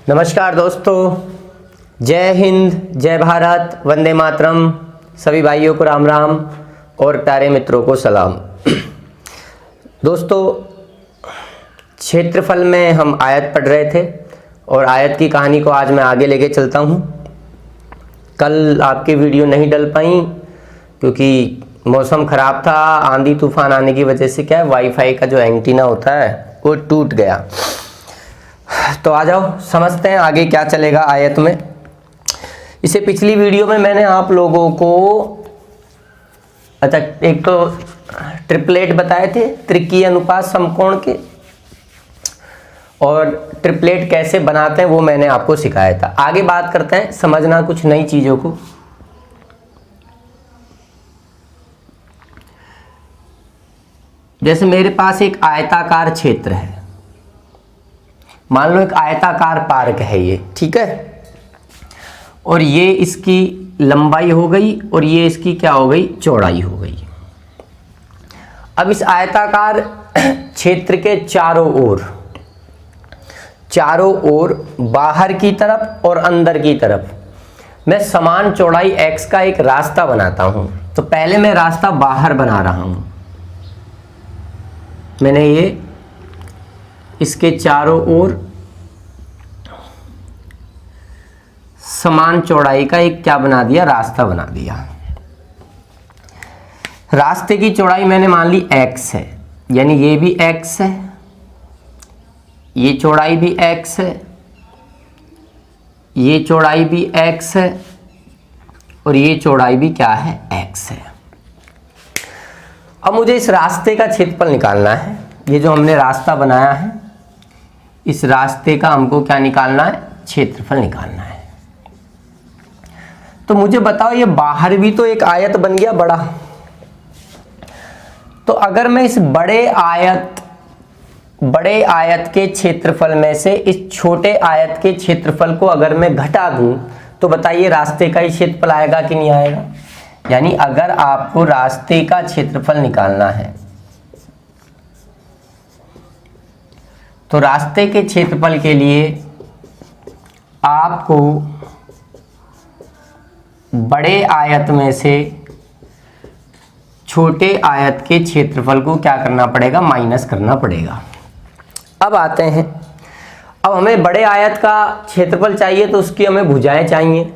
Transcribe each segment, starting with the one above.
नमस्कार दोस्तों, जय हिंद, जय भारत, वंदे मातरम। सभी भाइयों को राम राम और प्यारे मित्रों को सलाम। दोस्तों, क्षेत्रफल में हम आयत पढ़ रहे थे और आयत की कहानी को आज मैं आगे लेके चलता हूँ। कल आपकी वीडियो नहीं डल पाई क्योंकि मौसम ख़राब था, आंधी तूफान आने की वजह से क्या है, वाईफाई का जो एंटीना होता है वो टूट गया। तो आ जाओ समझते हैं आगे क्या चलेगा आयत में। इसे पिछली वीडियो में मैंने आप लोगों को एक तो ट्रिपलेट बताए थे, त्रिकीय अनुपात समकोण के, और ट्रिपलेट कैसे बनाते हैं वो मैंने आपको सिखाया था। आगे बात करते हैं, समझना कुछ नई चीज़ों को। जैसे मेरे पास एक आयताकार क्षेत्र है, मान लो एक आयताकार पार्क है ये, ठीक है, और ये इसकी लंबाई हो गई और ये इसकी क्या हो गई, चौड़ाई हो गई। अब इस आयताकार क्षेत्र के चारों ओर बाहर की तरफ और अंदर की तरफ मैं समान चौड़ाई x का एक रास्ता बनाता हूं। तो पहले मैं रास्ता बाहर बना रहा हूं। मैंने ये इसके चारों ओर समान चौड़ाई का एक क्या बना दिया, रास्ता बना दिया। रास्ते की चौड़ाई मैंने मान ली x है, यानी ये भी x है, ये चौड़ाई भी x है, ये चौड़ाई भी x है और ये चौड़ाई भी क्या है, x है। अब मुझे इस रास्ते का क्षेत्रफल निकालना है। ये जो हमने रास्ता बनाया है, इस रास्ते का हमको क्या निकालना है, क्षेत्रफल निकालना है। तो मुझे बताओ, ये बाहर भी तो एक आयत बन गया बड़ा। तो अगर मैं इस बड़े आयत के क्षेत्रफल में से इस छोटे आयत के क्षेत्रफल को अगर मैं घटा दूं, तो बताइए रास्ते का ही क्षेत्रफल आएगा कि नहीं आएगा। यानी अगर आपको रास्ते का क्षेत्रफल निकालना है तो रास्ते के क्षेत्रफल के लिए आपको बड़े आयत में से छोटे आयत के क्षेत्रफल को क्या करना पड़ेगा, माइनस करना पड़ेगा। अब आते हैं, अब हमें बड़े आयत का क्षेत्रफल चाहिए तो उसकी हमें भुजाएं चाहिए।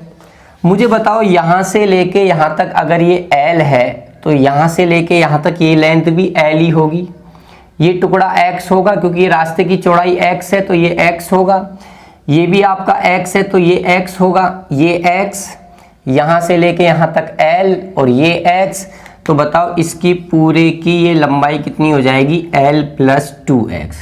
मुझे बताओ, यहाँ से लेके यहाँ तक अगर ये L है तो यहाँ से लेके यहाँ तक ये लेंथ भी L ही होगी। ये टुकड़ा x होगा क्योंकि ये रास्ते की चौड़ाई x है तो ये x होगा। ये भी आपका x है तो ये x होगा। ये x, यहाँ से लेके यहाँ तक L और ये x। तो बताओ इसकी पूरे की ये लंबाई कितनी हो जाएगी, L + 2x।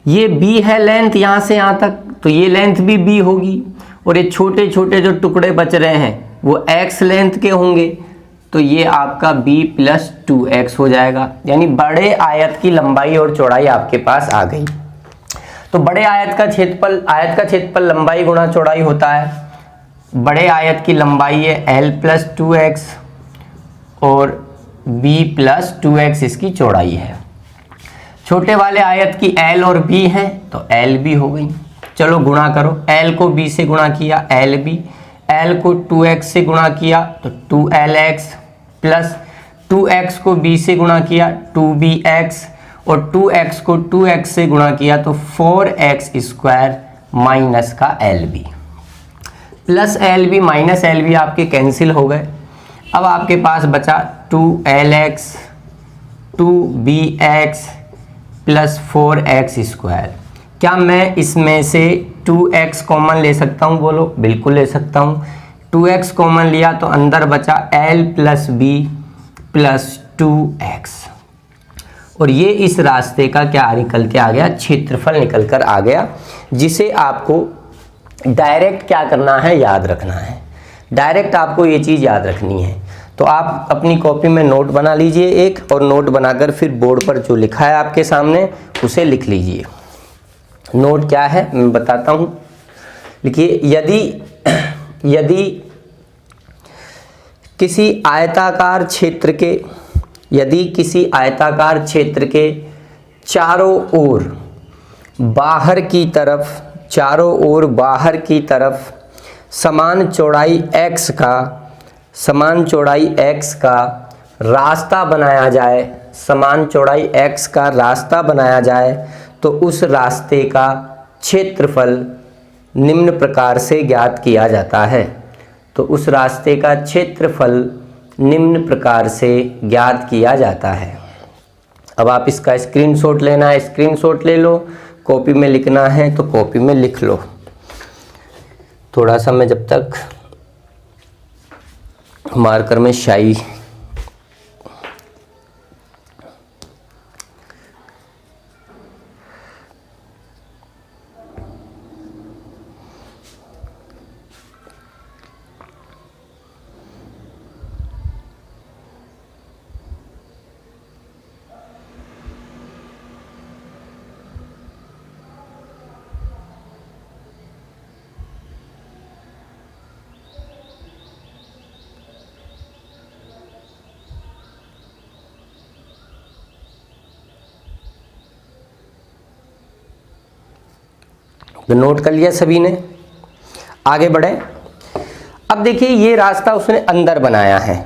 ये b है लेंथ यहाँ से यहाँ तक, तो ये लेंथ भी b होगी। और ये छोटे छोटे जो टुकड़े बच रहे हैं वो x लेंथ के होंगे, तो ये आपका b + 2x हो जाएगा। यानी बड़े आयत की लंबाई और चौड़ाई आपके पास आ गई। तो बड़े आयत का क्षेत्रफल लंबाई गुणा चौड़ाई होता है। बड़े आयत की लंबाई है L + 2x और b + 2x इसकी चौड़ाई है। छोटे वाले आयत की L और b है तो L b हो गई। चलो गुणा करो, L को b से गुणा किया LB, L को 2x से गुणा किया तो 2LX, प्लस 2x को b से गुणा किया 2bx, और 2x को 2x से गुणा किया तो 4x² माइनस का LB। Plus LB minus LB आपके कैंसिल हो गए। अब आपके पास बचा 2LX 2bx प्लस 4x²। क्या मैं इसमें से 2x कॉमन ले सकता हूँ, बोलो? बिल्कुल ले सकता हूँ। 2x कॉमन लिया तो अंदर बचा L + b प्लस 2x, और ये इस रास्ते का क्या निकल के आ गया, क्षेत्रफल निकल कर आ गया, जिसे आपको डायरेक्ट क्या करना है, याद रखना है। डायरेक्ट आपको ये चीज़ याद रखनी है। तो आप अपनी कॉपी में नोट बना लीजिए एक, और नोट बनाकर फिर बोर्ड पर जो लिखा है आपके सामने उसे लिख लीजिए। नोट क्या है मैं बताता हूँ, लिखिए। यदि किसी आयताकार क्षेत्र के चारों ओर बाहर की तरफ चारों ओर बाहर की तरफ समान चौड़ाई x का रास्ता बनाया जाए, समान चौड़ाई x का रास्ता बनाया जाए तो उस रास्ते का क्षेत्रफल निम्न प्रकार से ज्ञात किया जाता है। तो उस रास्ते का क्षेत्रफल निम्न प्रकार से ज्ञात किया जाता है। अब आप इसका स्क्रीनशॉट लेना है, स्क्रीनशॉट ले लो, कॉपी में लिखना है तो कॉपी में लिख लो। थोड़ा सा मैं जब तक मार्कर में स्याही तो नोट कर लिया सभी ने, आगे बढ़े। अब देखिए ये रास्ता उसने अंदर बनाया है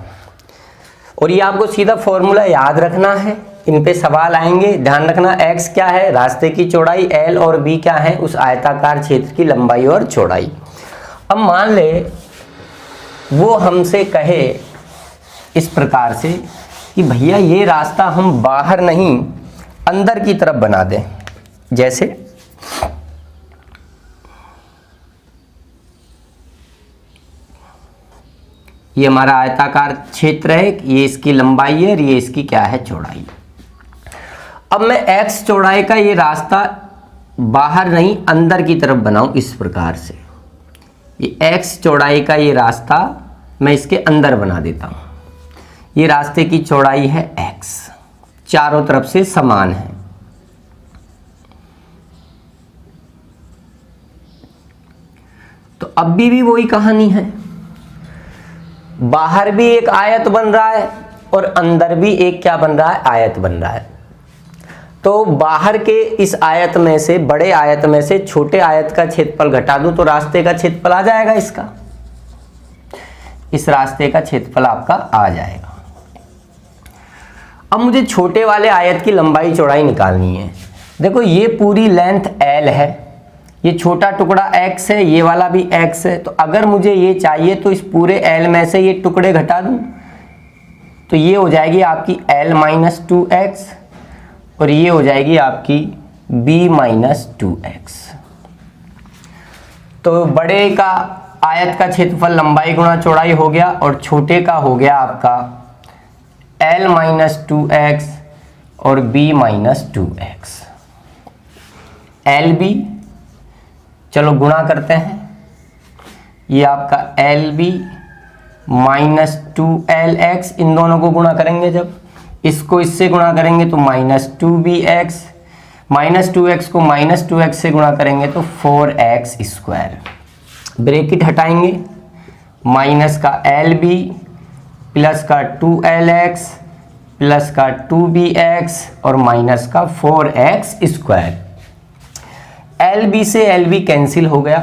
और ये आपको सीधा फॉर्मूला याद रखना है, इन पे सवाल आएंगे। ध्यान रखना x क्या है, रास्ते की चौड़ाई, l और b क्या है, उस आयताकार क्षेत्र की लंबाई और चौड़ाई। अब मान ले वो हमसे कहे इस प्रकार से कि भैया ये रास्ता हम बाहर नहीं अंदर की तरफ बना दें। जैसे ये हमारा आयताकार क्षेत्र है, ये इसकी लंबाई है और ये इसकी क्या है, चौड़ाई। अब मैं x चौड़ाई का ये रास्ता बाहर नहीं अंदर की तरफ बनाऊं इस प्रकार से। ये x चौड़ाई का ये रास्ता मैं इसके अंदर बना देता हूं। ये रास्ते की चौड़ाई है x, चारों तरफ से समान है। तो अब भी वही कहानी है, बाहर भी एक आयत बन रहा है और अंदर भी एक क्या बन रहा है, आयत बन रहा है। तो बाहर के इस आयत में से, बड़े आयत में से छोटे आयत का क्षेत्रफल घटा दूं तो रास्ते का क्षेत्रफल आ जाएगा इसका, इस रास्ते का क्षेत्रफल आपका आ जाएगा। अब मुझे छोटे वाले आयत की लंबाई चौड़ाई निकालनी है। देखो ये पूरी लेंथ l है, ये छोटा टुकड़ा x है, ये वाला भी x है। तो अगर मुझे ये चाहिए तो इस पूरे l में से ये टुकड़े घटा दूं तो ये हो जाएगी आपकी l माइनस 2x और ये हो जाएगी आपकी b माइनस 2x। तो बड़े का आयत का क्षेत्रफल लंबाई गुणा चौड़ाई हो गया और छोटे का हो गया आपका l माइनस 2x और b माइनस 2x। LB चलो गुणा करते हैं, ये आपका LB माइनस 2LX, इन दोनों को गुणा करेंगे, जब इसको इससे गुणा करेंगे तो माइनस 2BX, माइनस 2x को माइनस 2x से गुणा करेंगे तो 4x स्क्वायर। ब्रैकेट हटाएंगे, माइनस का LB प्लस का 2LX प्लस का 2BX और माइनस का 4x स्क्वायर। LB से LB कैंसिल हो गया।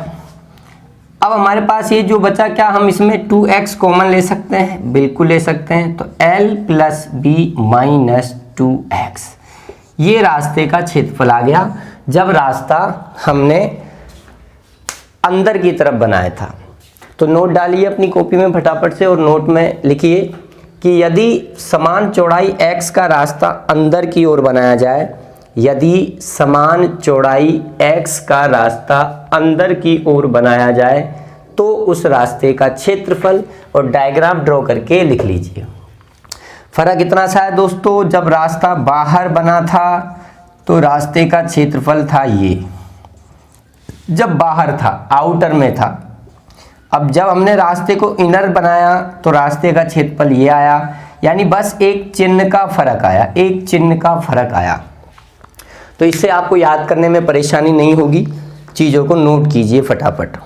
अब हमारे पास ये जो बचा, क्या हम इसमें 2x कॉमन ले सकते हैं? बिल्कुल ले सकते हैं। तो L plus B minus 2x, ये रास्ते का क्षेत्रफल आ गया जब रास्ता हमने अंदर की तरफ बनाया था। तो नोट डालिए अपनी कॉपी में फटाफट से और नोट में लिखिए कि यदि समान चौड़ाई x का रास्ता अंदर की ओर बनाया जाए, यदि समान चौड़ाई x का रास्ता अंदर की ओर बनाया जाए तो उस रास्ते का क्षेत्रफल, और डायग्राम ड्रॉ करके लिख लीजिए। फर्क इतना सा है दोस्तों, जब रास्ता बाहर बना था तो रास्ते का क्षेत्रफल था ये, जब बाहर था, आउटर में था। अब जब हमने रास्ते को इनर बनाया तो रास्ते का क्षेत्रफल ये आया, यानी बस एक चिन्ह का फर्क आया, एक चिन्ह का फर्क आया। तो इससे आपको याद करने में परेशानी नहीं होगी, चीज़ों को नोट कीजिए फटाफट।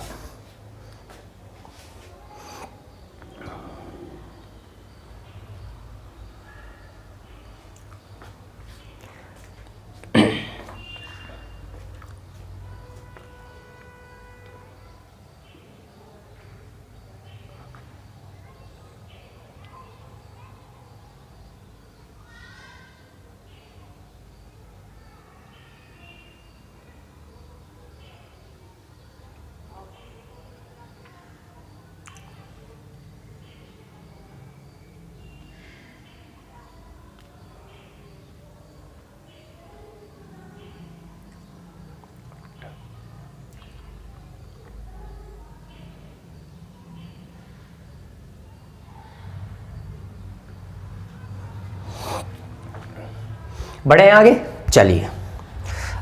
बढ़े आगे, चलिए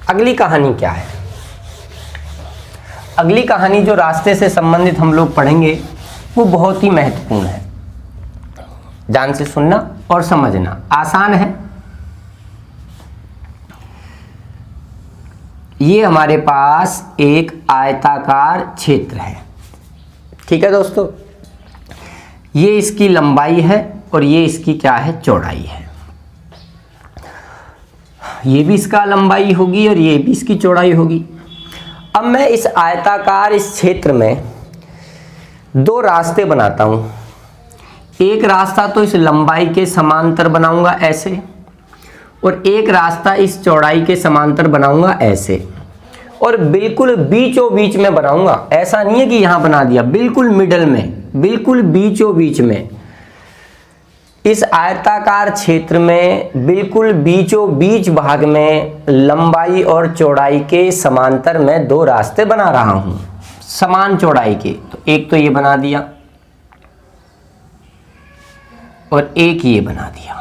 अगली कहानी क्या है। अगली कहानी जो रास्ते से संबंधित हम लोग पढ़ेंगे वो बहुत ही महत्वपूर्ण है। ध्यान से सुनना और समझना, आसान है। ये हमारे पास एक आयताकार क्षेत्र है, ठीक है दोस्तों। ये इसकी लंबाई है और ये इसकी क्या है, चौड़ाई है। ये भी इसका लंबाई होगी और ये भी इसकी चौड़ाई होगी। अब मैं इस आयताकार इस क्षेत्र में दो रास्ते बनाता हूं। एक रास्ता तो इस लंबाई के समांतर बनाऊंगा ऐसे, और एक रास्ता इस चौड़ाई के समांतर बनाऊंगा ऐसे, और बिल्कुल बीचों बीच में बनाऊंगा। ऐसा नहीं है कि यहां बना दिया, बिल्कुल मिडल में, बिल्कुल बीचों बीच में। इस आयताकार क्षेत्र में बिल्कुल बीचों बीच भाग में लंबाई और चौड़ाई के समांतर मैं दो रास्ते बना रहा हूं, समान चौड़ाई के। तो एक तो ये बना दिया और एक ये बना दिया।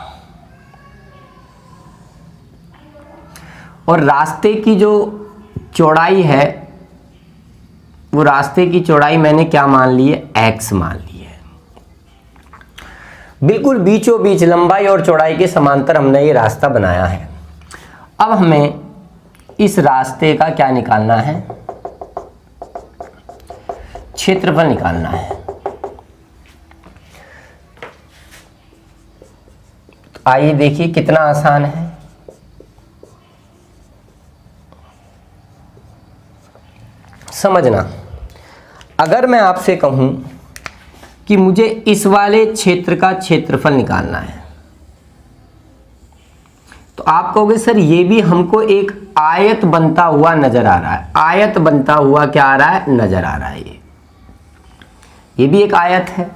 और रास्ते की जो चौड़ाई है, वो रास्ते की चौड़ाई मैंने क्या मान ली है, x मान ली है। बिल्कुल बीचों बीच लंबाई और चौड़ाई के समांतर हमने ये रास्ता बनाया है। अब हमें इस रास्ते का क्या निकालना है, क्षेत्रफल निकालना है। तो आइए देखिए कितना आसान है। समझना, अगर मैं आपसे कहूं कि मुझे इस वाले क्षेत्र का क्षेत्रफल निकालना है, तो आप कहोगे सर ये भी हमको एक आयत बनता हुआ नजर आ रहा है। आयत बनता हुआ क्या आ रहा है, नजर आ रहा है। ये भी एक आयत है,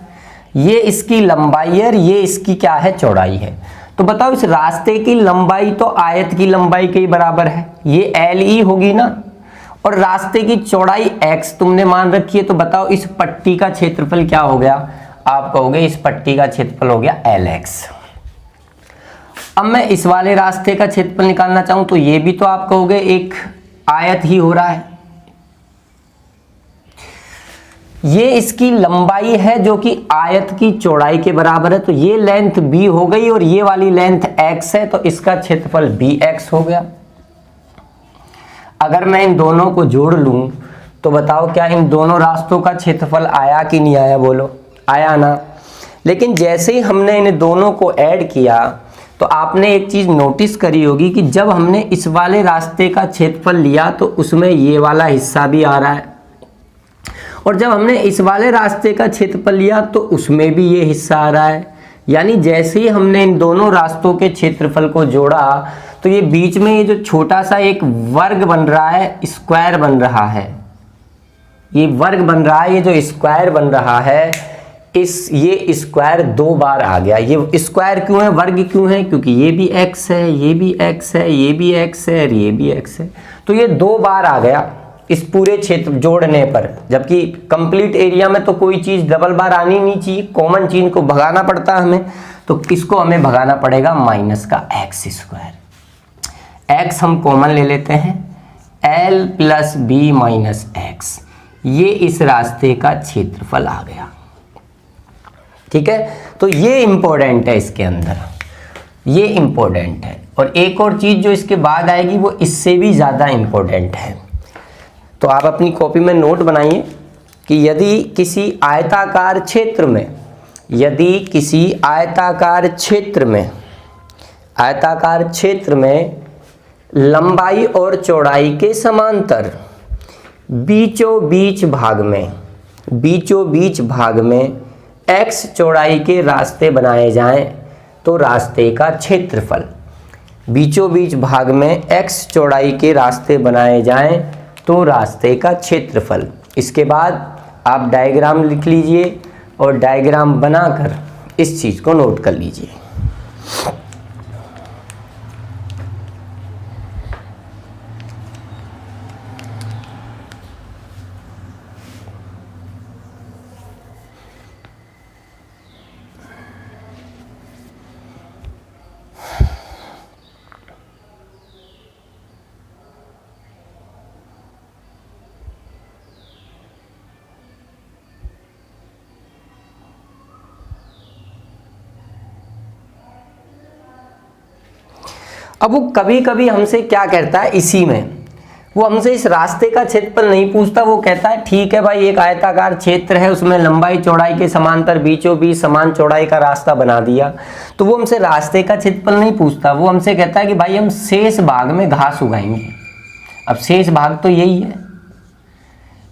ये इसकी लंबाई है और ये इसकी क्या है, चौड़ाई है। तो बताओ इस रास्ते की लंबाई तो आयत की लंबाई के ही बराबर है, ये LE होगी ना, और रास्ते की चौड़ाई x तुमने मान रखी है। तो बताओ इस पट्टी का क्षेत्रफल क्या हो गया, आप कहोगे इस पट्टी का क्षेत्रफल हो गया LX। अब मैं इस वाले रास्ते का क्षेत्रफल निकालना चाहूं तो ये भी तो आप कहोगे एक आयत ही हो रहा है। ये इसकी लंबाई है जो कि आयत की चौड़ाई के बराबर है, तो ये लेंथ b हो गई और ये वाली लेंथ x है, तो इसका क्षेत्रफल bx हो गया। अगर मैं इन दोनों को जोड़ लूं तो बताओ क्या इन दोनों रास्तों का क्षेत्रफल आया कि नहीं आया, बोलो आया ना। लेकिन जैसे ही हमने इन दोनों को ऐड किया तो आपने एक चीज नोटिस करी होगी कि जब हमने इस वाले रास्ते का क्षेत्रफल लिया तो उसमें ये वाला हिस्सा भी आ रहा है, और जब हमने इस वाले रास्ते का क्षेत्रफल लिया तो उसमें भी ये हिस्सा आ रहा है। यानी जैसे ही हमने इन दोनों रास्तों के क्षेत्रफल को जोड़ा तो ये बीच में ये जो छोटा सा एक वर्ग बन रहा है, स्क्वायर बन रहा है, ये वर्ग बन रहा है, ये जो स्क्वायर बन रहा है, ये स्क्वायर दो बार आ गया। ये स्क्वायर क्यों है, वर्ग क्यों है, क्योंकि ये भी x है, ये भी x है, ये भी x है और ये भी x है। तो ये दो बार आ गया इस पूरे क्षेत्र जोड़ने पर, जबकि कंप्लीट एरिया में तो कोई चीज डबल बार आनी नहीं चाहिए, कॉमन चीज को भगाना पड़ता है हमें। तो किसको हमें भगाना पड़ेगा, माइनस का x स्क्वायर। x हम कॉमन ले लेते हैं, l plus B minus x, ये इस रास्ते का क्षेत्रफल आ गया। ठीक है, तो ये इंपॉर्टेंट है, इसके अंदर ये इंपॉर्टेंट है। और एक और चीज जो इसके बाद आएगी वो इससे भी ज्यादा इंपॉर्टेंट है। तो आप अपनी कॉपी में नोट बनाइए कि यदि किसी आयताकार क्षेत्र में, यदि किसी आयताकार क्षेत्र में लंबाई और चौड़ाई के समांतर बीचों बीच भाग में x चौड़ाई के रास्ते बनाए जाएं तो रास्ते का क्षेत्रफल, बीचों बीच भाग में x चौड़ाई के रास्ते बनाए जाएं तो रास्ते का क्षेत्रफल। इसके बाद आप डायग्राम लिख लीजिए और डायग्राम बनाकर इस चीज को नोट कर लीजिए। अब वो कभी कभी हमसे क्या कहता है, इसी में वो हमसे इस रास्ते का क्षेत्रफल नहीं पूछता, वो कहता है ठीक है भाई एक आयताकार क्षेत्र है, उसमें लंबाई चौड़ाई के समांतर बीचों बीच समान चौड़ाई का रास्ता बना दिया, तो वो हमसे रास्ते का क्षेत्रफल नहीं पूछता, वो हमसे कहता है कि भाई हम शेष भाग में घास उगाएंगे। अब शेष भाग तो यही है,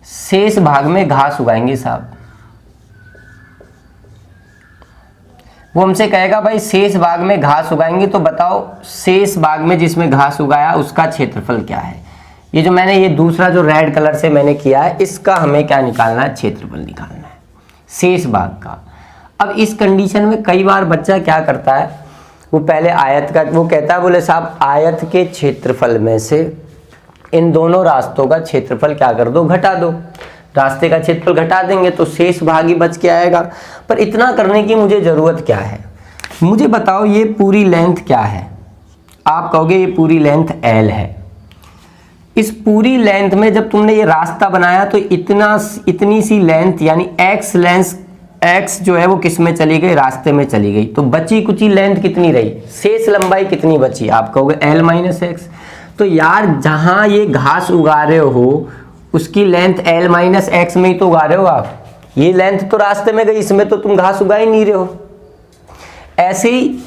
शेष भाग में घास उगाएंगे साहब। वो हमसे कहेगा भाई शेष भाग में घास उगाएंगे, तो बताओ शेष भाग में जिसमें घास उगाया उसका क्षेत्रफल क्या है। ये जो मैंने ये दूसरा जो रेड कलर से मैंने किया है, इसका हमें क्या निकालना है, क्षेत्रफल निकालना है शेष भाग का। अब इस कंडीशन में कई बार बच्चा क्या करता है, वो पहले आयत का वो कहता है, बोले साहब आयत के क्षेत्रफल में से इन दोनों रास्तों का क्षेत्रफल क्या कर दो, घटा दो। रास्ते का क्षेत्रफल घटा देंगे तो शेष भाग ही बच के आएगा। पर इतना करने की मुझे ज़रूरत क्या है, मुझे बताओ ये पूरी लेंथ क्या है। आप कहोगे ये पूरी लेंथ L है। इस पूरी लेंथ में जब तुमने ये रास्ता बनाया तो इतनी सी लेंथ यानी x लेंथ x जो है वो किस में चली गई, रास्ते में चली गई। तो बची कुची लेंथ कितनी रही, शेष लंबाई कितनी बची, आप कहोगे L माइनस एक्स। तो यार जहां ये घास उगा रहे हो उसकी लेंथ L माइनस एक्स में ही तो उगा रहे हो आप। ये लेंथ तो रास्ते में गई, इसमें तो तुम घास उगा ही नहीं रहे हो। ऐसे ही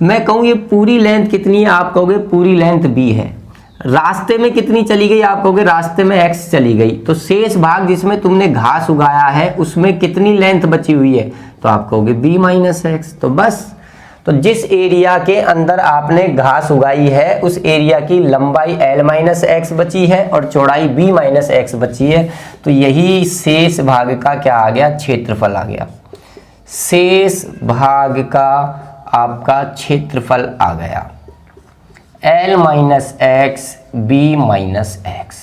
मैं कहूँ ये पूरी लेंथ कितनी है, आप कहोगे पूरी लेंथ B है। रास्ते में कितनी चली गई, आप कहोगे रास्ते में x चली गई। तो शेष भाग जिसमें तुमने घास उगाया है उसमें कितनी लेंथ बची हुई है, तो आप कहोगे B माइनस एक्स। तो बस, तो जिस एरिया के अंदर आपने घास उगाई है उस एरिया की लंबाई L माइनस एक्स बची है और चौड़ाई B माइनस एक्स बची है। तो यही शेष भाग का क्या आ गया, क्षेत्रफल आ गया। शेष भाग का आपका क्षेत्रफल आ गया L minus x B minus x.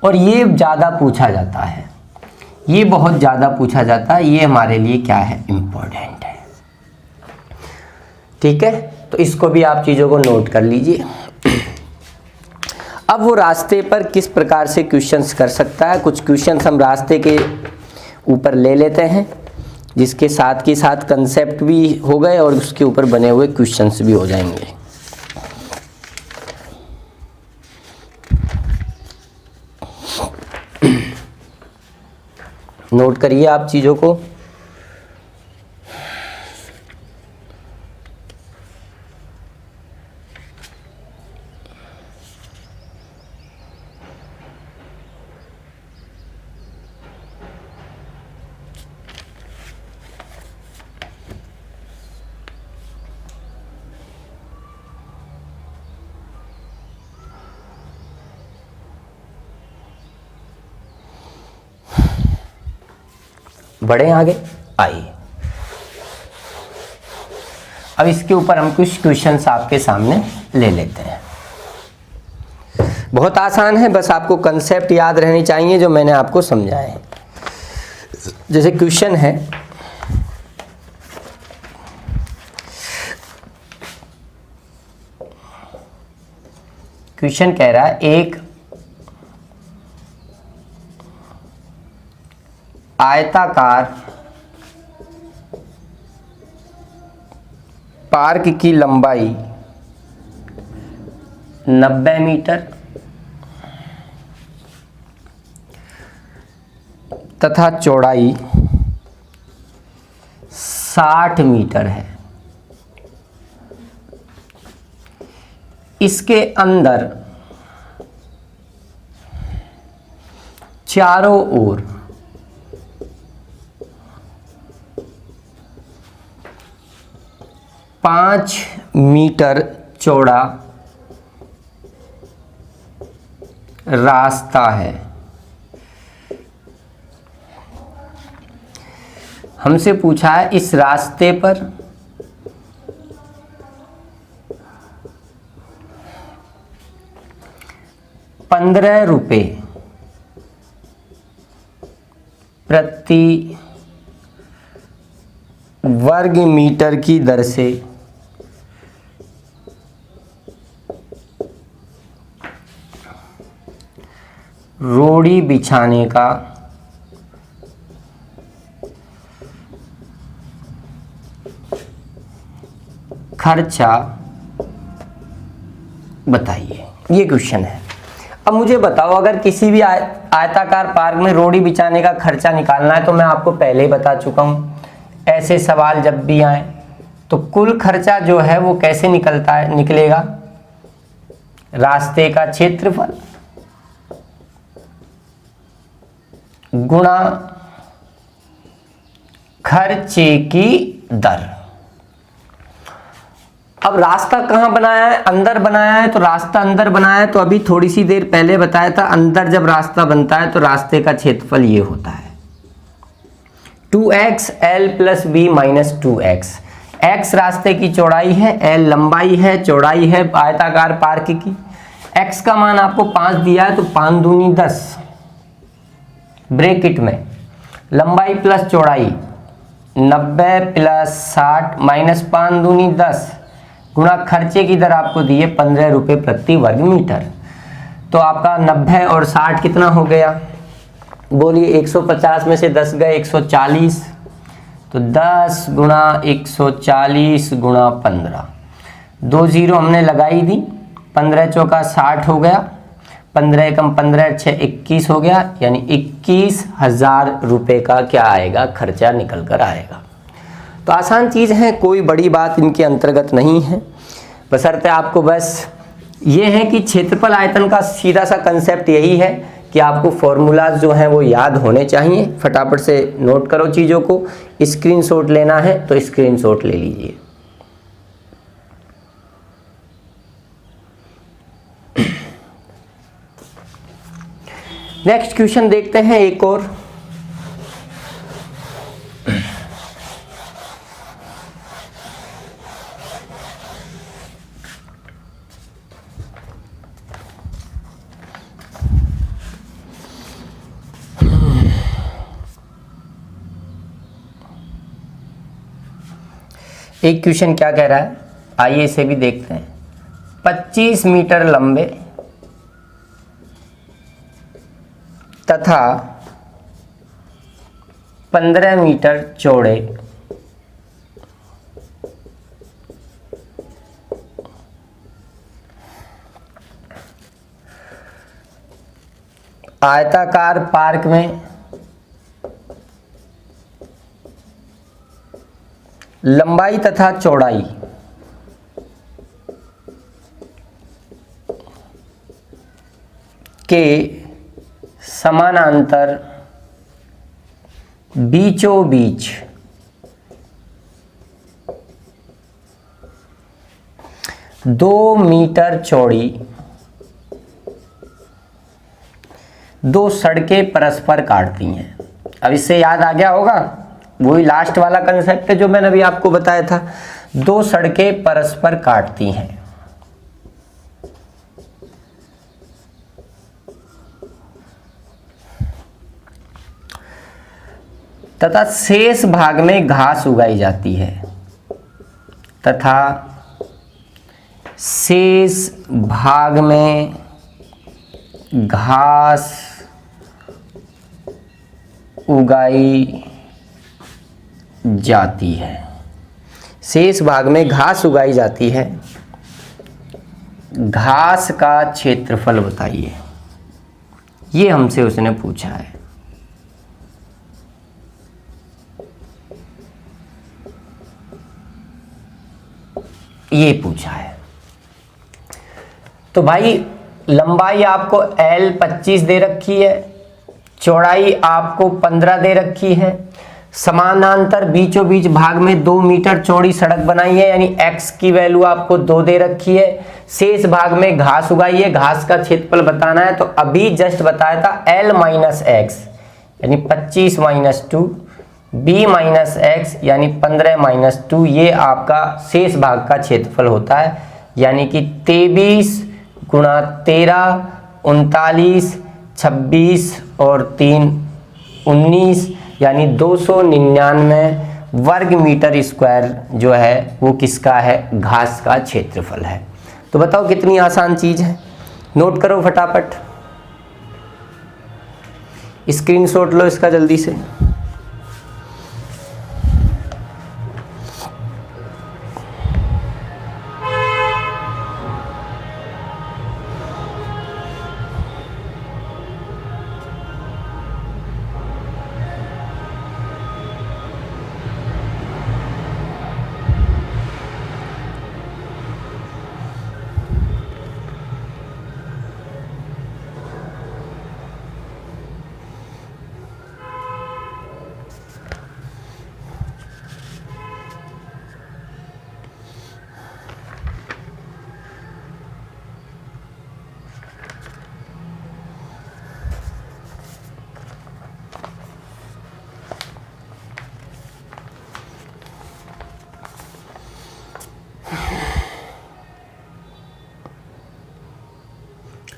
और ये ज़्यादा पूछा जाता है, ये बहुत ज़्यादा पूछा जाता है, ये हमारे लिए क्या है, इम्पोर्टेंट है। ठीक है, तो इसको भी आप चीज़ों को नोट कर लीजिए। अब वो रास्ते पर किस प्रकार से क्वेश्चंस कर सकता है, कुछ क्वेश्चंस हम रास्ते के ऊपर ले लेते हैं जिसके साथ के साथ कंसेप्ट भी हो गए और उसके ऊपर बने हुए क्वेश्चंस भी हो जाएंगे। नोट करिए आप चीज़ों को। बढ़े आगे, आइए अब इसके ऊपर हम कुछ क्वेश्चंस आपके सामने ले लेते हैं। बहुत आसान है, बस आपको कंसेप्ट याद रहनी चाहिए जो मैंने आपको समझाए हैं। जैसे क्वेश्चन है, क्वेश्चन कह रहा है एक आयताकार पार्क की लंबाई 90 मीटर तथा चौड़ाई 60 मीटर है। इसके अंदर चारों ओर 5 मीटर चौड़ा रास्ता है। हमसे पूछा है इस रास्ते पर ₹15 प्रति वर्ग मीटर की दर से रोड़ी बिछाने का खर्चा बताइए, ये क्वेश्चन है। अब मुझे बताओ, अगर किसी भी आयताकार पार्क में रोड़ी बिछाने का खर्चा निकालना है, तो मैं आपको पहले ही बता चुका हूँ, ऐसे सवाल जब भी आए तो कुल खर्चा जो है वो कैसे निकलेगा, रास्ते का क्षेत्रफल गुणा खर्चे की दर। अब रास्ता कहाँ बनाया है, अंदर बनाया है, तो रास्ता अंदर बनाया है, तो अभी थोड़ी सी देर पहले बताया था, अंदर जब रास्ता बनता है तो रास्ते का क्षेत्रफल ये होता है 2xl + b - 2x। x रास्ते की चौड़ाई है, l लंबाई है, चौड़ाई है आयताकार पार्क की। x का मान आपको 5 दिया है, तो 5 दूनी 10 ब्रैकेट में लंबाई प्लस चौड़ाई 90 + 60 - 5 दूनी 10 गुणा खर्चे की दर आपको दी है 15 रुपये प्रति वर्ग मीटर। तो आपका 90 और 60 कितना हो गया, बोलिए। 150 में से 10 गए 140, तो 10 गुणा 140 गुणा 15, 2 जीरो हमने लगाई दी, 15 चौका 60 हो गया, 15 कम 15 6 21 हो गया, यानी 21,000 रुपये का क्या आएगा, खर्चा निकल कर आएगा। तो आसान चीज़ है, कोई बड़ी बात इनके अंतर्गत नहीं है, बशर्ते आपको बस ये है कि क्षेत्रफल आयतन का सीधा सा कंसेप्ट यही है कि आपको फॉर्मूलाज जो हैं वो याद होने चाहिए। फटाफट से नोट करो चीज़ों को, स्क्रीनशॉट लेना है तो स्क्रीनशॉट ले लीजिए। नेक्स्ट क्वेश्चन देखते हैं एक और। एक क्वेश्चन क्या कह रहा है, आइए इसे भी देखते हैं। 25 मीटर लंबे तथा 15 मीटर चौड़े आयताकार पार्क में लंबाई तथा चौड़ाई के समानांतर बीचों बीच 2 मीटर चौड़ी 2 सड़कें परस्पर काटती हैं। अब इससे याद आ गया होगा, वही लास्ट वाला कंसेप्ट है जो मैंने अभी आपको बताया था, 2 सड़कें परस्पर काटती हैं तथा शेष भाग में घास उगाई जाती है तथा शेष भाग में घास उगाई जाती है। शेष भाग में घास उगाई जाती है। घास का क्षेत्रफल बताइए, ये हमसे उसने पूछा है। ये पूछा है तो भाई लंबाई आपको L 25 दे रखी है, चौड़ाई आपको 15 दे रखी है, समानांतर बीचों बीच भाग में 2 मीटर चौड़ी सड़क बनाई है, यानी x की वैल्यू आपको 2 दे रखी है। शेष भाग में घास उगाई है, घास का क्षेत्रफल बताना है, तो अभी जस्ट बताया था L - x यानी 25 - 2, b - x यानी 15 - 2, ये आपका शेष भाग का क्षेत्रफल होता है, यानी कि 23 गुणा 13 39 26 और 3 19, यानी 299 वर्ग मीटर स्क्वायर जो है वो किसका है, घास का क्षेत्रफल है। तो बताओ कितनी आसान चीज है, नोट करो फटाफट, स्क्रीनशॉट लो इसका जल्दी से।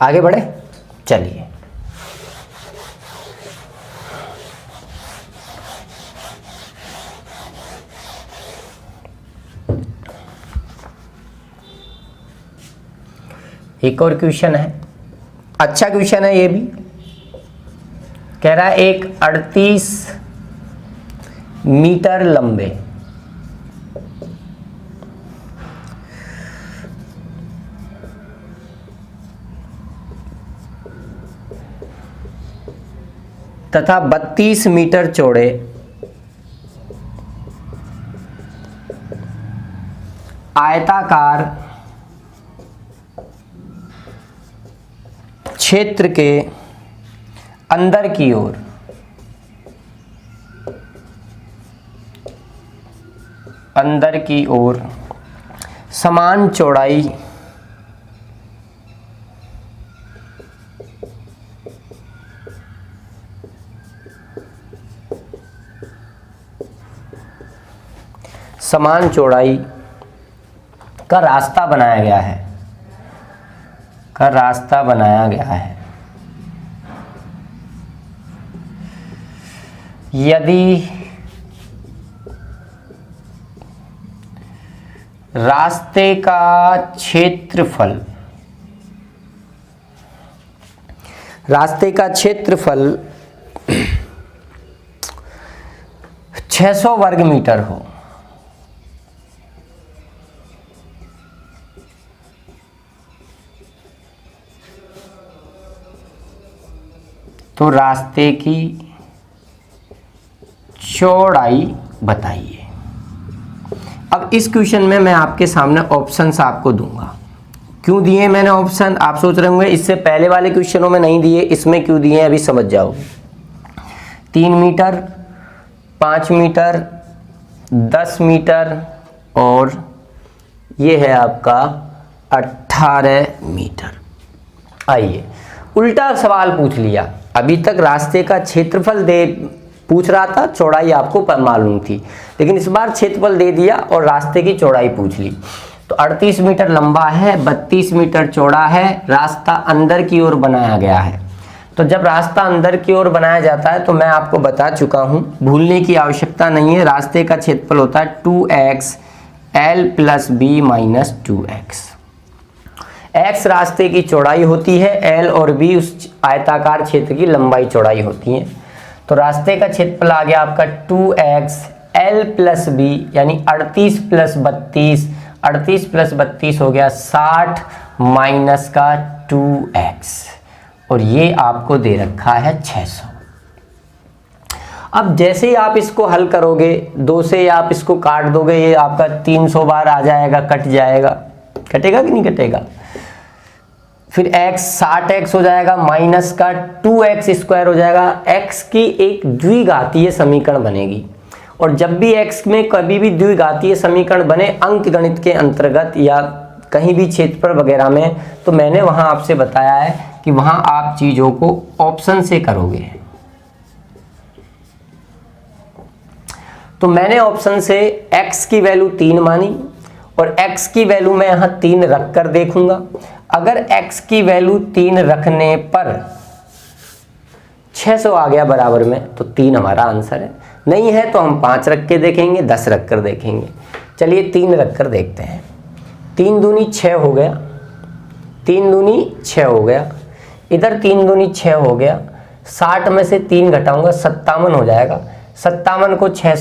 आगे बढ़े, चलिए। एक और क्वेश्चन है, अच्छा क्वेश्चन है ये भी। कह रहा है एक 38 मीटर लंबे तथा 32 मीटर चौड़े आयताकार क्षेत्र के अंदर की ओर समान चौड़ाई का रास्ता बनाया गया है। यदि रास्ते का क्षेत्रफल 600 वर्ग मीटर हो तो रास्ते की चौड़ाई बताइए। अब इस क्वेश्चन में मैं आपके सामने ऑप्शंस आपको दूंगा। क्यों दिए मैंने ऑप्शन, आप सोच रहे होंगे इससे पहले वाले क्वेश्चनों में नहीं दिए, इसमें क्यों दिए, अभी समझ जाओगे। 3 मीटर, 5 मीटर, 10 मीटर और ये है आपका 18 मीटर। आइए, उल्टा सवाल पूछ लिया। अभी तक रास्ते का क्षेत्रफल पूछ रहा था, चौड़ाई आपको मालूम थी, लेकिन इस बार क्षेत्रफल दे दिया और रास्ते की चौड़ाई पूछ ली। तो 38 मीटर लंबा है, 32 मीटर चौड़ा है, रास्ता अंदर की ओर बनाया गया है। तो जब रास्ता अंदर की ओर बनाया जाता है तो मैं आपको बता चुका हूं, भूलने की आवश्यकता नहीं है। रास्ते का क्षेत्रफल होता है 2x l + b - 2x। x रास्ते की चौड़ाई होती है, l और b उस आयताकार क्षेत्र की लंबाई चौड़ाई होती है। तो रास्ते का क्षेत्रफल आ गया आपका 2x l + b यानी 38 + 32, 38 + 32 हो गया 60 माइनस का 2x और ये आपको दे रखा है 600। अब जैसे ही आप इसको हल करोगे, 2 से आप इसको काट दोगे, ये आपका 300 बार आ जाएगा, कट जाएगा। कटेगा कि नहीं कटेगा? फिर x 60x हो जाएगा माइनस का 2x² हो जाएगा। x की एक द्विघातीय समीकरण बनेगी और जब भी x में कभी भी द्विघातीय समीकरण बने अंक गणित के अंतर्गत या कहीं भी क्षेत्रफल वगैरह में, तो मैंने वहां आपसे बताया है कि वहां आप चीजों को ऑप्शन से करोगे। तो मैंने ऑप्शन से x की वैल्यू 3 मानी और x की वैल्यू मैं यहां 3 रख कर देखूंगा। अगर x की वैल्यू 3 रखने पर 600 आ गया बराबर में, तो 3 हमारा आंसर है। नहीं है तो हम 5 रख के देखेंगे, 10 रख कर देखेंगे। चलिए 3 रख कर देखते हैं। 3 दूनी 6 हो गया, 3 दूनी 6 हो गया, इधर 3 दूनी 6 हो गया। 60 में से 3 घटाऊंगा 57 हो जाएगा। 57 को 6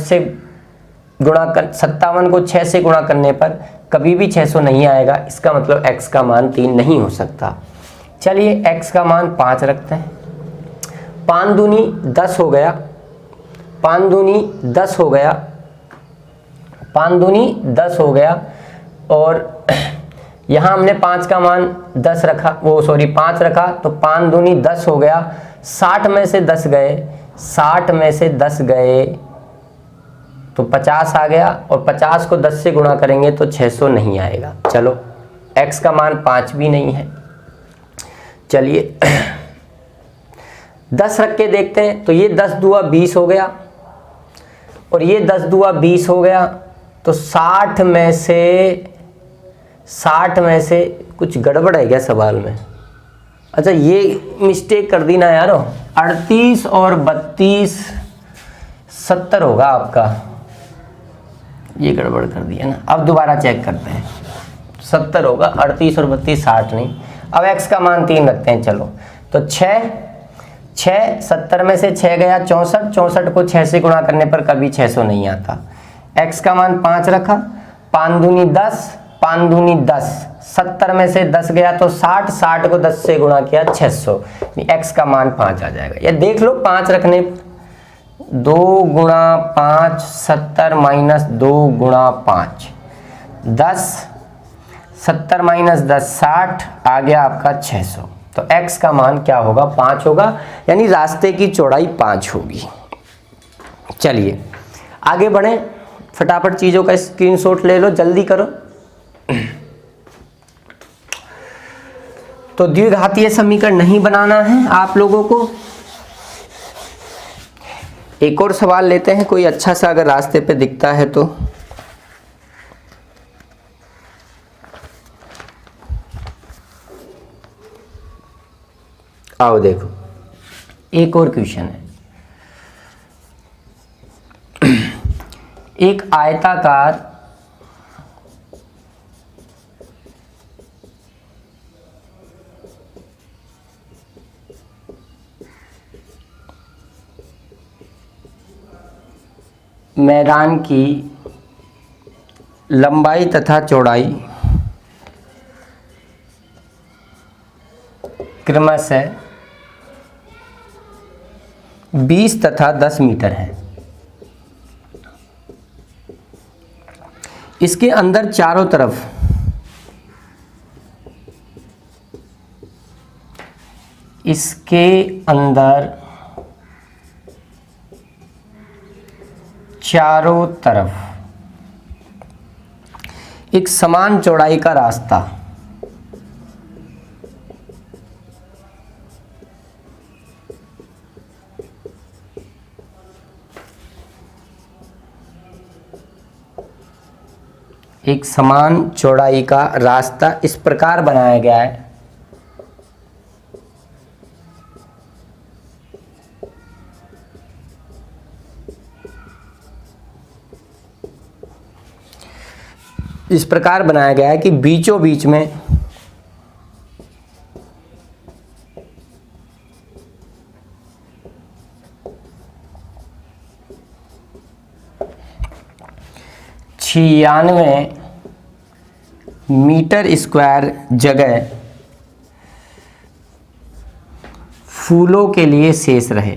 से गुणा करने पर कभी भी 600 नहीं आएगा। इसका मतलब x का मान 3 नहीं हो सकता। चलिए x का मान 5 रखते हैं। 5 दूनी 10 हो गया, 5 दूनी 10 हो गया, 5 दूनी 10 हो गया और यहाँ हमने 5 का मान 10 रखा, 5 रखा, तो 5 दूनी 10 हो गया। 60 में से 10 गए, 60 में से 10 गए तो 50 आ गया और 50 को 10 से गुणा करेंगे तो 600 नहीं आएगा। चलो x का मान 5 भी नहीं है। चलिए 10 रख के देखते हैं। तो ये 10 दूआ 20 हो गया और ये 10 दूआ 20 हो गया। तो 60 में से कुछ गड़बड़ है क्या सवाल में? अच्छा ये मिस्टेक कर दी ना यार, 38 और 32 70 होगा आपका, ये गड़बड़ कर दिया ना। अब दोबारा चेक करते हैं, 70 होगा, 38 और 32 60 नहीं। अब x का मान 3 रखते हैं, चलो तो 6 70 में से 6 गया 64, 64 को 6 से गुणा करने पर कभी 600 नहीं आता। x का मान 5 रखा, 5 दूनी 10, 5 दूनी 10, 70 में से 10 गया तो 60, 60 को 10 से गुणा किया 600, x का मान 5 आ जाएगा। या देख लो 5 रखने 2 गुणा 5 70 माइनस 2 गुणा 5 10, 70 माइनस 10 60, आ गया आपका 600। तो x का मान क्या होगा, 5 होगा, यानी रास्ते की चौड़ाई 5 होगी। चलिए आगे बढ़ें, फटाफट चीज़ों का स्क्रीनशॉट ले लो, जल्दी करो। तो द्विघातीय समीकरण नहीं बनाना है आप लोगों को। एक और सवाल लेते हैं, कोई अच्छा सा अगर रास्ते पे दिखता है तो। आओ देखो, एक और क्वेश्चन है। एक आयताकार मैदान की लंबाई तथा चौड़ाई क्रमशः 20 तथा 10 मीटर है। इसके अंदर चारों तरफ एक समान चौड़ाई का रास्ता इस प्रकार बनाया गया है कि बीचों बीच में मीटर स्क्वायर जगह फूलों के लिए शेष रहे।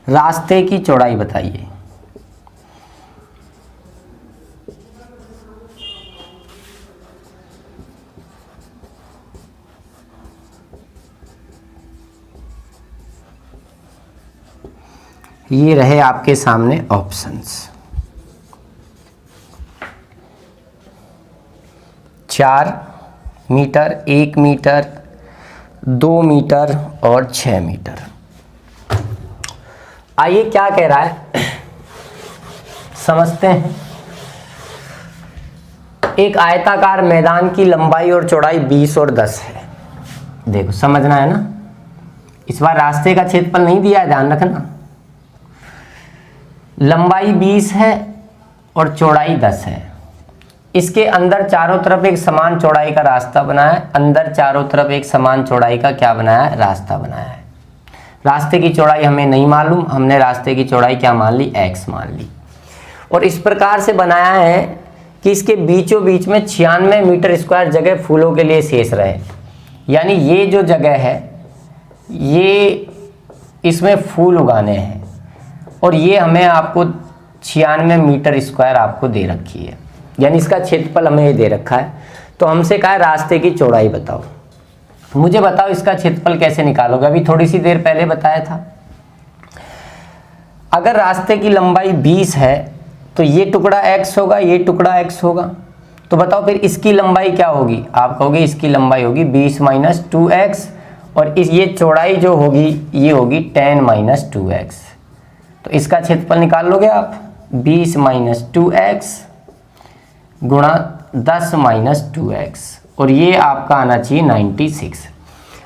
रास्ते की चौड़ाई बताइए। ये रहे आपके सामने ऑप्शंस, 4 मीटर, 1 मीटर, 2 मीटर और 6 मीटर। आइए क्या कह रहा है समझते हैं। एक आयताकार मैदान की लंबाई और चौड़ाई 20 और 10 है। देखो समझना है ना, इस बार रास्ते का क्षेत्रफल नहीं दिया है, ध्यान रखना। लंबाई 20 है और चौड़ाई 10 है। इसके अंदर चारों तरफ एक समान चौड़ाई का रास्ता बनाया है। अंदर चारों तरफ एक समान चौड़ाई का क्या बनाया है, रास्ता बनाया है। रास्ते की चौड़ाई हमें नहीं मालूम, हमने रास्ते की चौड़ाई क्या मान ली, x मान ली। और इस प्रकार से बनाया है कि इसके बीचों बीच में 96 मीटर स्क्वायर जगह फूलों के लिए शेष रहे। यानी ये जो जगह है ये इसमें फूल उगाने हैं, और ये हमें आपको 96 मीटर स्क्वायर आपको दे रखी है, यानी इसका क्षेत्रफल हमें ये दे रखा है। तो हमसे कहा है रास्ते की चौड़ाई बताओ। मुझे बताओ इसका क्षेत्रफल कैसे निकालोगे, अभी थोड़ी सी देर पहले बताया था। अगर रास्ते की लंबाई 20 है तो ये टुकड़ा x होगा, ये टुकड़ा x होगा। तो बताओ फिर इसकी लंबाई क्या होगी, आप कहोगे इसकी लंबाई होगी 20 माइनस 2x और ये चौड़ाई जो होगी ये होगी 10 माइनस 2x। तो इसका क्षेत्रफल निकाल लोगे आप, 20 माइनस 2x गुणा 10 माइनस 2x, और ये आपका आना चाहिए 96।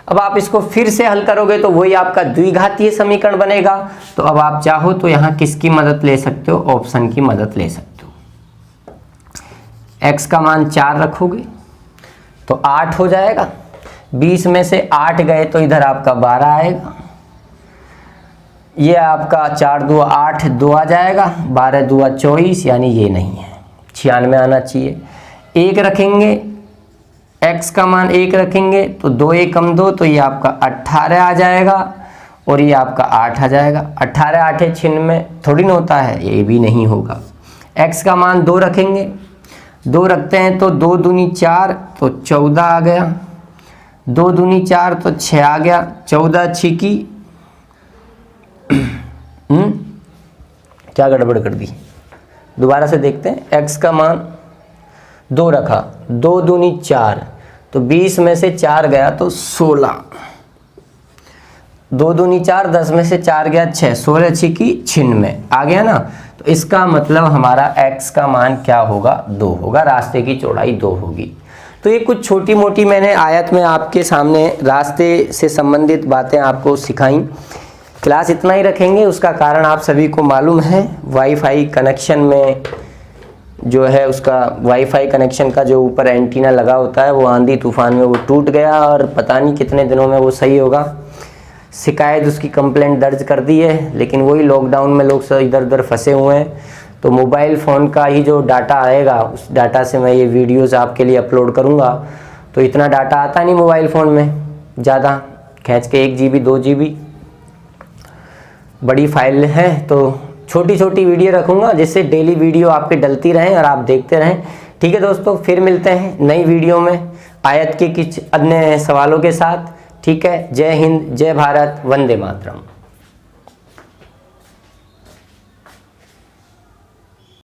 अब आप इसको फिर से हल करोगे तो वही आपका द्विघातीय समीकरण बनेगा। तो अब आप चाहो तो यहाँ किसकी मदद ले सकते हो, ऑप्शन की मदद ले सकते हो। x का मान 4 रखोगे तो 8 हो जाएगा, 20 में से 8 गए तो इधर आपका 12 आएगा, ये आपका 4 2 8 2 आ जाएगा, 12 2 24, यानी ये नहीं है, 96 आना चाहिए। 1 रखेंगे, x का मान 1 रखेंगे तो 2 1 कम 2, तो ये आपका 18 आ जाएगा, और ये आपका 8 आ जाएगा। 18 8 96 थोड़ी ना होता है, ये भी नहीं होगा। x का मान 2 रखेंगे, 2 रखते हैं तो 2 दूनी 4 तो 14 आ गया, 2 दूनी 4 तो 6 आ गया, 14 छिकी क्या गड़बड़ कर दी, दोबारा से देखते हैं। x का मान 2 रखा, 2 दूनी 4 तो 20 में से 4 गया तो 16, 2 दूनी 4, 10 में से 4 गया 6, 16 छिकी 96 आ गया ना। तो इसका मतलब हमारा x का मान क्या होगा, 2 होगा, रास्ते की चौड़ाई 2 होगी। तो ये कुछ छोटी मोटी मैंने आयत में आपके सामने रास्ते से संबंधित बातें आपको सिखाई। क्लास इतना ही रखेंगे, उसका कारण आप सभी को मालूम है, वाईफाई कनेक्शन में जो है उसका वाईफाई कनेक्शन का जो ऊपर एंटीना लगा होता है वो आंधी तूफान में वो टूट गया, और पता नहीं कितने दिनों में वो सही होगा। शिकायत उसकी कंप्लेंट दर्ज कर दी है, लेकिन वही लॉकडाउन में लोग सब इधर उधर फंसे हुए हैं। तो मोबाइल फ़ोन का ही जो डाटा आएगा उस डाटा से मैं ये वीडियोस आपके लिए अपलोड करूँगा। तो इतना डाटा आता नहीं मोबाइल फ़ोन में ज़्यादा, खींच के 1 GB 2 GB बड़ी फाइल है, तो छोटी छोटी वीडियो रखूँगा जिससे डेली वीडियो आपके डलती रहें और आप देखते रहें। ठीक है दोस्तों, फिर मिलते हैं नई वीडियो में आयत के कुछ अन्य सवालों के साथ। ठीक है, जय हिंद, जय भारत, वंदे मातरम।